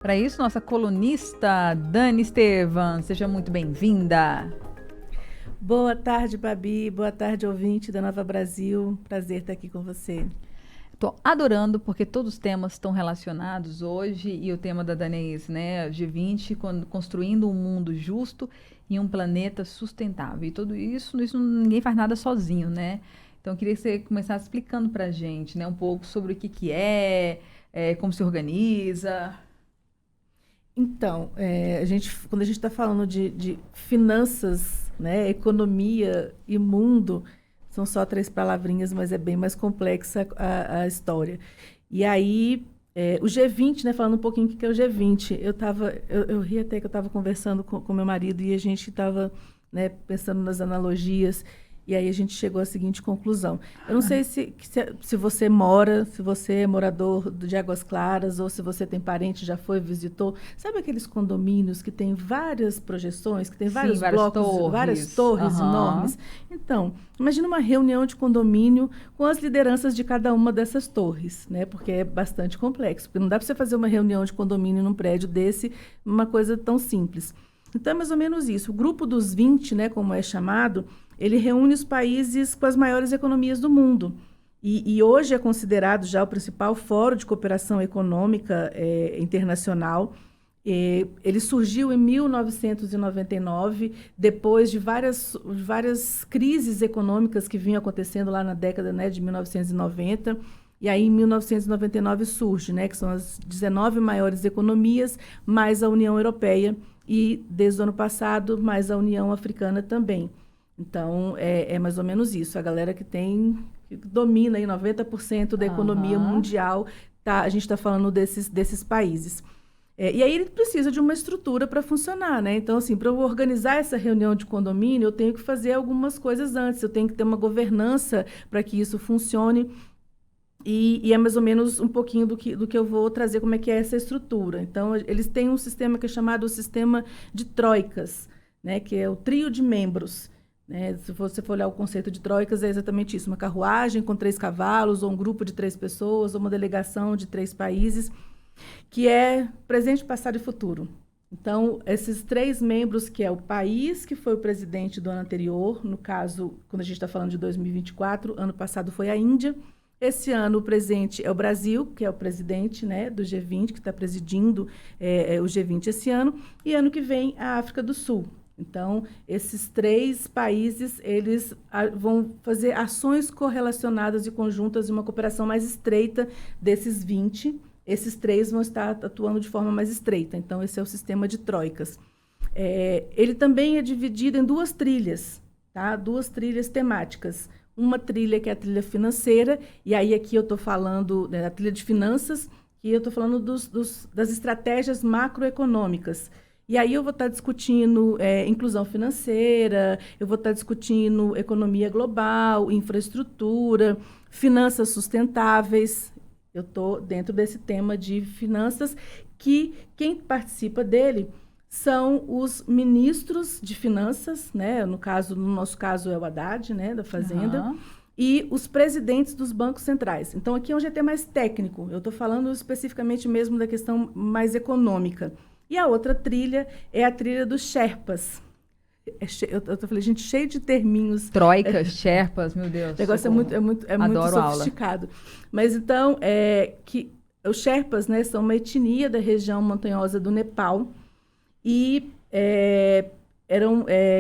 Para isso, nossa colunista Dani Estevam, seja muito bem-vinda. Boa tarde, Babi. Boa tarde, ouvinte da Nova Brasil. Prazer estar aqui com você. Estou adorando porque todos os temas estão relacionados hoje e o tema da Dani é esse, né? G20, construindo um mundo justo e um planeta sustentável. E tudo isso ninguém faz nada sozinho, né? Então, eu queria que você começasse explicando para a gente, né, um pouco sobre o que é, como se organiza. Então, quando a gente está falando de finanças, né, economia e mundo, são só três palavrinhas, mas é bem mais complexa a história. E aí, o G20, né, falando um pouquinho o que é o G20, eu ri até que eu estava conversando com meu marido e a gente estava, né, pensando nas analogias. E aí a gente chegou à seguinte conclusão. Eu não sei se você se você é morador de Águas Claras, ou se você tem parente, já foi, visitou. Sabe aqueles condomínios que tem várias projeções, que tem vários Sim, várias blocos, várias torres Aham. enormes? Então, imagina uma reunião de condomínio com as lideranças de cada uma dessas torres, né? Porque é bastante complexo. Porque não dá para você fazer uma reunião de condomínio num prédio desse, uma coisa tão simples. Então, é mais ou menos isso. O grupo dos 20, né, como é chamado, ele reúne os países com as maiores economias do mundo. E hoje é considerado já o principal fórum de cooperação econômica internacional. Ele surgiu em 1999, depois de várias crises econômicas que vinham acontecendo lá na década, né, de 1990. E aí, em 1999, surge, né, que são as 19 maiores economias, mais a União Europeia, e, desde o ano passado, mais a União Africana também. Então, é mais ou menos isso. A galera que domina aí 90% da economia Aham. mundial, a gente está falando desses países. E aí ele precisa de uma estrutura para funcionar, né? Então, assim, para eu organizar essa reunião de condomínio, eu tenho que fazer algumas coisas antes, eu tenho que ter uma governança para que isso funcione. E é mais ou menos um pouquinho do que eu vou trazer, como é que é essa estrutura. Então, eles têm um sistema que é chamado o sistema de troicas, né? Que é o trio de membros. Né? Se você for olhar o conceito de troicas, é exatamente isso: uma carruagem com 3 cavalos, ou um grupo de 3 pessoas, ou uma delegação de 3 países, que é presente, passado e futuro. Então, esses 3 membros, que é o país que foi o presidente do ano anterior, no caso, quando a gente está falando de 2024, ano passado foi a Índia. Esse ano, o presente é o Brasil, que é o presidente, né, do G20, que está presidindo o G20 esse ano, e ano que vem a África do Sul. Então, esses 3 países, eles vão fazer ações correlacionadas e conjuntas e uma cooperação mais estreita desses 20. Esses 3 vão estar atuando de forma mais estreita. Então, esse é o sistema de troicas. Ele também é dividido em 2 trilhas, tá? 2 trilhas temáticas. Uma trilha que é a trilha financeira, e aí aqui eu estou falando da trilha de finanças, e eu estou falando das estratégias macroeconômicas. E aí eu vou estar discutindo inclusão financeira, eu vou estar discutindo economia global, infraestrutura, finanças sustentáveis. Eu estou dentro desse tema de finanças, que quem participa dele são os ministros de finanças, né? No nosso caso é o Haddad, né, da Fazenda, Aham. e os presidentes dos bancos centrais. Então, aqui é um GT mais técnico, eu estou falando especificamente mesmo da questão mais econômica. E a outra trilha é a trilha dos Sherpas. Eu falei, gente, cheio de terminhos. Troicas, Sherpas, meu Deus, O negócio socorro. é muito Adoro aula. sofisticado. Mas então, que os Sherpas, né, são uma etnia da região montanhosa do Nepal, e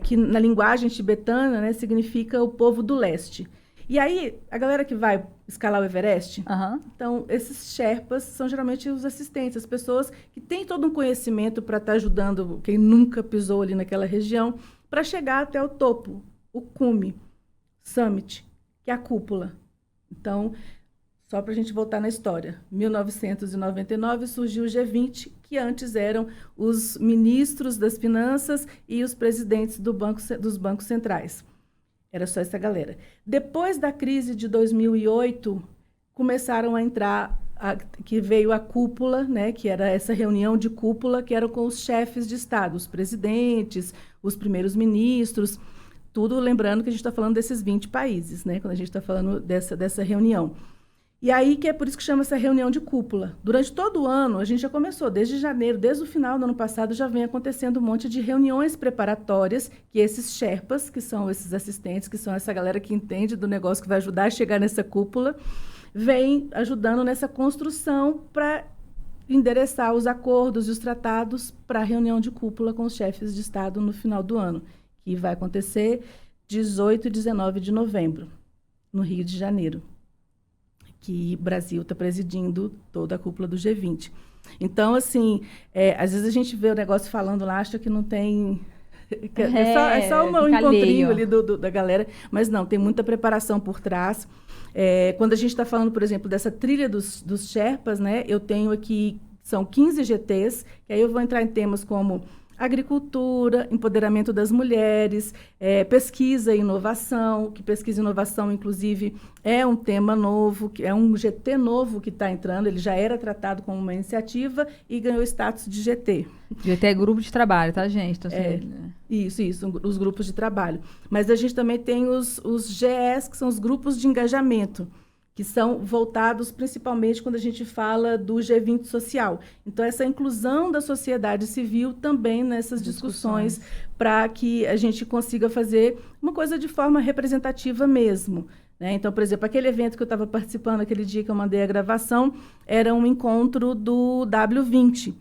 que na linguagem tibetana, né, significa o povo do leste. E aí, a galera que vai escalar o Everest, Aham. então, esses Sherpas são geralmente os assistentes, as pessoas que têm todo um conhecimento para estar ajudando quem nunca pisou ali naquela região, para chegar até o topo, o cume, summit, que é a cúpula. Então, só para a gente voltar na história, 1999 surgiu o G20, que antes eram os ministros das finanças e os presidentes dos bancos centrais. Era só essa galera. Depois da crise de 2008, começaram a entrar, que veio a cúpula, né, que era essa reunião de cúpula, que era com os chefes de Estado, os presidentes, os primeiros ministros, tudo lembrando que a gente está falando desses 20 países, né, quando a gente está falando dessa reunião. E aí que é por isso que chama essa reunião de cúpula. Durante todo o ano, a gente já começou, desde janeiro, desde o final do ano passado, já vem acontecendo um monte de reuniões preparatórias, que esses Sherpas, que são esses assistentes, que são essa galera que entende do negócio, que vai ajudar a chegar nessa cúpula, vem ajudando nessa construção para endereçar os acordos e os tratados para a reunião de cúpula com os chefes de Estado no final do ano, que vai acontecer 18 e 19 de novembro, no Rio de Janeiro, que o Brasil está presidindo toda a cúpula do G20. Então, assim, às vezes a gente vê o negócio falando lá, acha que não tem... É só um encontrinho ali da galera, mas não, tem muita preparação por trás. Quando a gente está falando, por exemplo, dessa trilha dos Sherpas, né, eu tenho aqui, são 15 GTs, que aí eu vou entrar em temas como agricultura, empoderamento das mulheres, pesquisa e inovação, que pesquisa e inovação, inclusive, é um tema novo, que é um GT novo que está entrando, ele já era tratado como uma iniciativa e ganhou status de GT. GT é grupo de trabalho, tá, gente? Então, Isso, os grupos de trabalho. Mas a gente também tem os GEs, que são os grupos de engajamento, que são voltados principalmente quando a gente fala do G20 social. Então, essa inclusão da sociedade civil também nessas discussões para que a gente consiga fazer uma coisa de forma representativa mesmo, né? Então, por exemplo, aquele evento que eu estava participando, aquele dia que eu mandei a gravação, era um encontro do W20,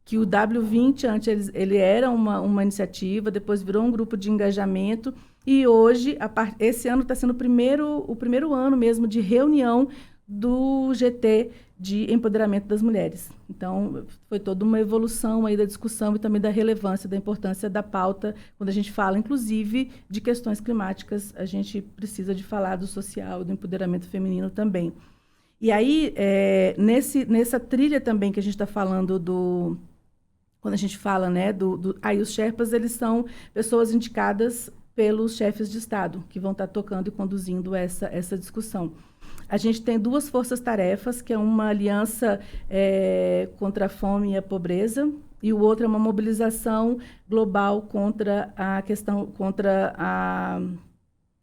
que o W20, antes ele era uma iniciativa, depois virou um grupo de engajamento, e hoje, esse ano está sendo o primeiro ano mesmo de reunião do GT de empoderamento das mulheres. Então, foi toda uma evolução aí da discussão e também da relevância, da importância da pauta. Quando a gente fala, inclusive, de questões climáticas, a gente precisa de falar do social, do empoderamento feminino também. E aí, nessa trilha também que a gente está falando quando a gente fala, né, aí os Sherpas, eles são pessoas indicadas pelos chefes de Estado, que vão estar tocando e conduzindo essa discussão. A gente tem 2 forças-tarefas, que é uma aliança contra a fome e a pobreza, e o outro é uma mobilização global contra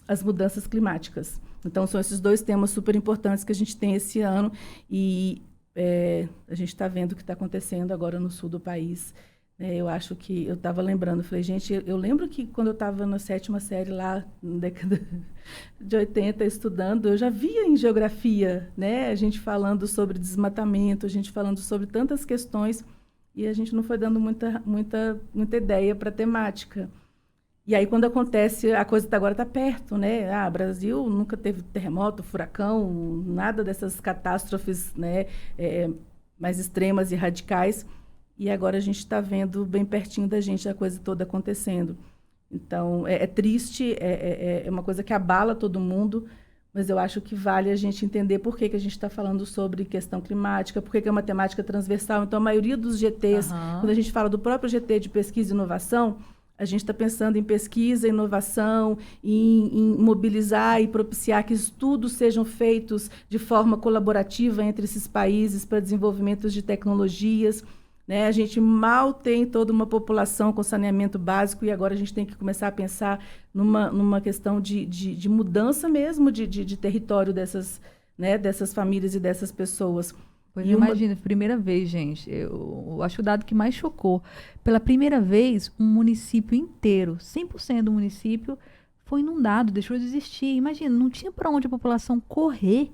as mudanças climáticas. Então, são esses 2 temas super importantes que a gente tem esse ano, e a gente está vendo o que está acontecendo agora no sul do país. Eu acho que eu estava lembrando, falei, gente, eu lembro que quando eu estava na 7ª série lá, na década de 80, estudando, eu já via em geografia, né, a gente falando sobre desmatamento, a gente falando sobre tantas questões, e a gente não foi dando muita ideia para a temática. E aí, quando acontece, a coisa agora está perto, né? Brasil nunca teve terremoto, furacão, nada dessas catástrofes, né, mais extremas e radicais. E agora a gente está vendo bem pertinho da gente a coisa toda acontecendo. Então, é triste, é uma coisa que abala todo mundo, mas eu acho que vale a gente entender por que a gente está falando sobre questão climática, por que é uma temática transversal. Então, a maioria dos GTs, quando a gente fala do próprio GT de pesquisa e inovação, a gente está pensando em pesquisa, inovação, em mobilizar e propiciar que estudos sejam feitos de forma colaborativa entre esses países para desenvolvimento de tecnologias, né? A gente mal tem toda uma população com saneamento básico e agora a gente tem que começar a pensar numa questão de mudança mesmo de território dessas famílias e dessas pessoas. Pois imagina, primeira vez, gente, eu acho o dado que mais chocou. Pela primeira vez, um município inteiro, 100% do município, foi inundado, deixou de existir. Imagina, não tinha para onde a população correr.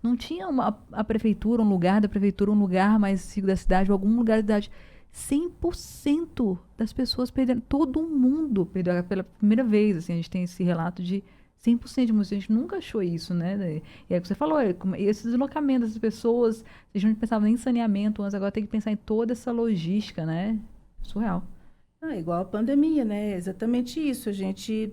Não tinha a prefeitura, um lugar da prefeitura, um lugar mais seguro da cidade, ou algum lugar da cidade. 100% das pessoas perderam, todo mundo perdeu pela primeira vez. Assim, a gente tem esse relato de 100% de música. A gente nunca achou isso, né? E aí que você falou, esse deslocamento das pessoas, a gente não pensava nem em saneamento antes, agora tem que pensar em toda essa logística, né? Surreal. Igual a pandemia, né? Exatamente isso. A gente...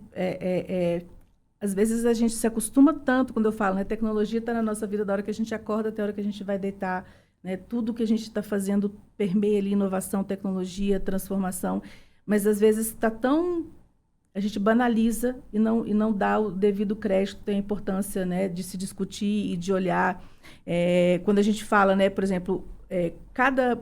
às vezes a gente se acostuma tanto, quando eu falo, né? Tecnologia está na nossa vida da hora que a gente acorda até a hora que a gente vai deitar, né? Tudo que a gente está fazendo permeia ali inovação, tecnologia, transformação, mas às vezes está tão... A gente banaliza e não dá o devido crédito, tem a importância, né, de se discutir e de olhar. Quando a gente fala, né, por exemplo, cada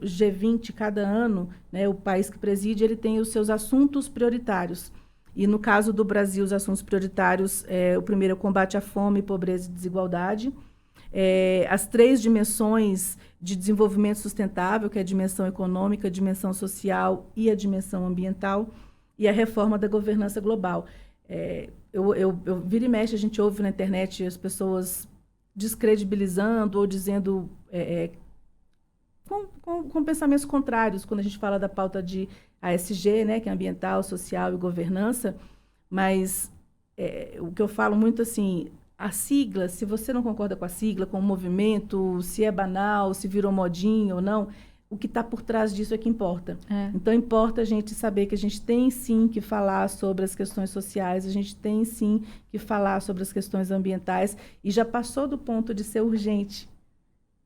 G20, cada ano, né, o país que preside, ele tem os seus assuntos prioritários. E no caso do Brasil, os assuntos prioritários, o primeiro é o combate à fome, pobreza e desigualdade. as 3 dimensões de desenvolvimento sustentável, que é a dimensão econômica, a dimensão social e a dimensão ambiental, e a reforma da governança global. Eu vira e mexe, a gente ouve na internet as pessoas descredibilizando ou dizendo com pensamentos contrários quando a gente fala da pauta de ASG, né, que é ambiental, social e governança, mas o que eu falo muito assim, a sigla, se você não concorda com a sigla, com o movimento, se é banal, se virou modinha ou não, o que está por trás disso é que importa. Então, importa a gente saber que a gente tem, sim, que falar sobre as questões sociais, a gente tem, sim, que falar sobre as questões ambientais, e já passou do ponto de ser urgente,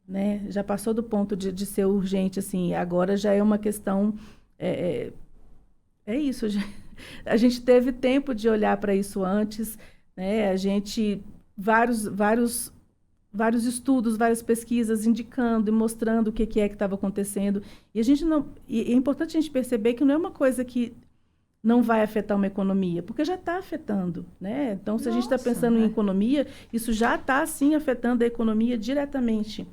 né? Já passou do ponto de ser urgente, assim, agora já é uma questão... É isso, a gente teve tempo de olhar para isso antes, né? A gente... vários estudos, várias pesquisas indicando e mostrando o que é que estava acontecendo. E a gente não, e é importante a gente perceber que não é uma coisa que não vai afetar uma economia, porque já está afetando, né? Então, se a gente está pensando em economia, isso já está, sim, afetando a economia diretamente.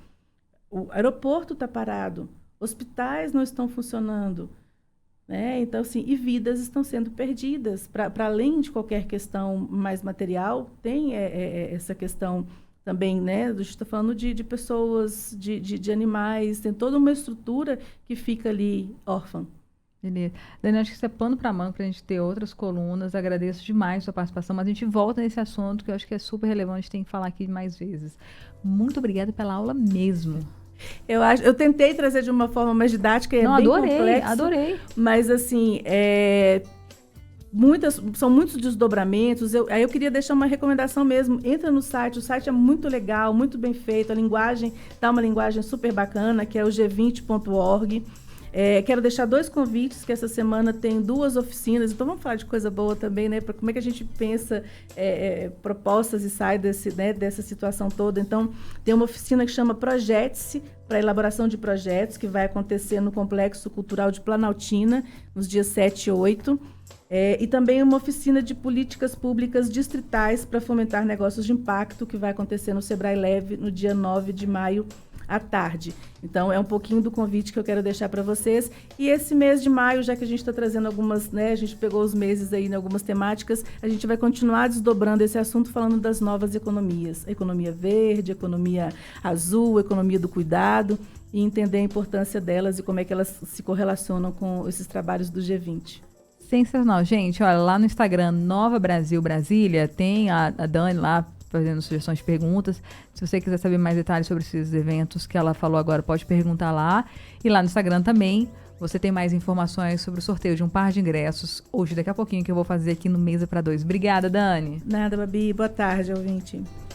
O aeroporto está parado, hospitais não estão funcionando, né? Então, assim, e vidas estão sendo perdidas. Para além de qualquer questão mais material, tem essa questão também, né? A gente está falando de pessoas, de animais, tem toda uma estrutura que fica ali órfã. Beleza. Dani, acho que isso é pano para manga para a gente ter outras colunas. Agradeço demais a sua participação, mas a gente volta nesse assunto que eu acho que é super relevante, tem que falar aqui mais vezes. Muito obrigada pela aula mesmo. Eu tentei trazer de uma forma mais didática, bem complexo. Adorei. Mas, assim, são muitos desdobramentos. Aí eu queria deixar uma recomendação mesmo. Entra no site, o site é muito legal, muito bem feito. A linguagem tá uma linguagem super bacana, que é o g20.org. Quero deixar 2 convites, que essa semana tem 2 oficinas. Então, vamos falar de coisa boa também, né? Para como é que a gente pensa propostas e sai dessa situação toda. Então, tem uma oficina que chama Projete-se, para elaboração de projetos, que vai acontecer no Complexo Cultural de Planaltina, nos dias 7 e 8. E também uma oficina de políticas públicas distritais para fomentar negócios de impacto, que vai acontecer no Sebrae Leve, no dia 9 de maio, à tarde. Então, é um pouquinho do convite que eu quero deixar para vocês. E esse mês de maio, já que a gente está trazendo algumas, né, a gente pegou os meses aí em algumas temáticas, a gente vai continuar desdobrando esse assunto, falando das novas economias. A economia verde, a economia azul, a economia do cuidado, e entender a importância delas e como é que elas se correlacionam com esses trabalhos do G20. Sensacional. Gente, olha, lá no Instagram, Nova Brasil Brasília, tem a Dani lá fazendo sugestões de perguntas. Se você quiser saber mais detalhes sobre esses eventos que ela falou agora, pode perguntar lá. E lá no Instagram também, você tem mais informações sobre o sorteio de um par de ingressos. Hoje, daqui a pouquinho, que eu vou fazer aqui no Mesa para 2. Obrigada, Dani. Nada, Babi. Boa tarde, ouvinte.